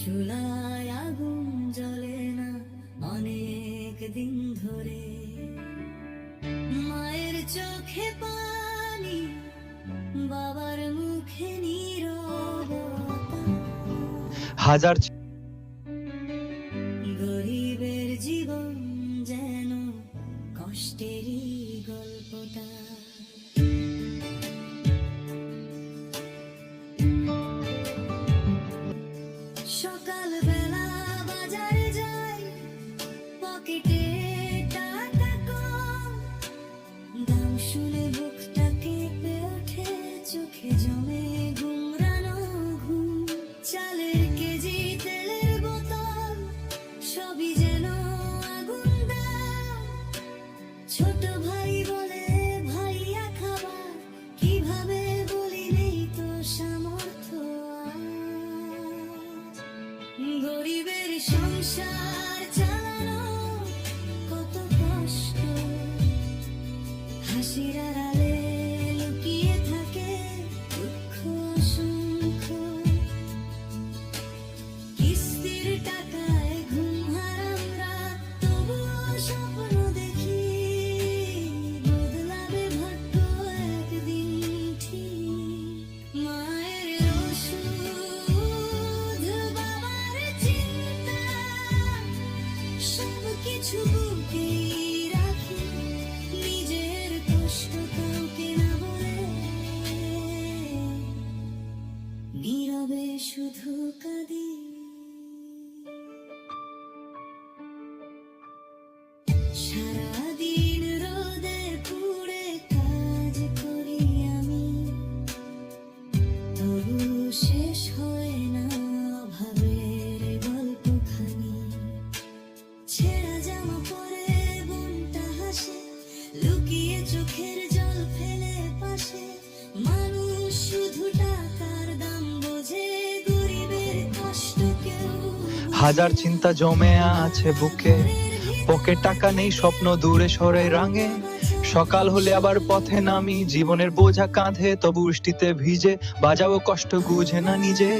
চুলায় আগুন জ্বলে না অনেক দিন ধরে, মায়ের চোখে পানি, বাবার মুখে নীরবতা। হাজার গরিবের জীবন যেন কষ্টেরই গল্পটা। সকালবেলা বাজারে যাই, পকেটে টাকা কম, দাম শুনে বুকটা কেঁপে ওঠে, চোখে জমে গুমরানো ঘুম। চালের কেজি, তেলের বোতল, সবই যেন আগুন দাম। ছোট ভাই বলে ভাইয়া খাবার, কিভাবে বলি নেই তো সামর্থ্য আজ। গরিবের সংসার চালানো কত কষ্ট, হাসির আড়ালে লুকিয়ে থাকে দুঃখ অসংখ্য। কিস্তির টাকায় ঘুম হারাম রাত, তবুও স্বপ্ন দেখি বদলাবে ভাগ্য একদিন ঠিক। মায়ের ওষুধ, বাবার চিন্তা, সবকিছু বুকেই রাখি, নিজের কষ্ট কাউকে না বলে, নীরবে শুধু কাঁদি। সারাদিন রোদে পুড়ে কাজ করি আমি, তবু শেষ হয় না অভাবের গল্পখানি। ছেঁড়া জামা পরে বোনটা হাসে, লুকিয়ে চোখের জল ফেলে পাশে। মানুষ শুধু টাকার দাম বোঝে, গরিবের কষ্ট কেউ হাজার চিন্তা জমে আছে বুকে, পকেট টাকা নেই, স্বপ্ন দূরে সরে রাঙে। সকাল হলে আবার পথে নামি, জীবনের বোঝা কাঁধে, তবু বৃষ্টিতে ভিজে বাজাবো কষ্ট বুঝে না নিজে।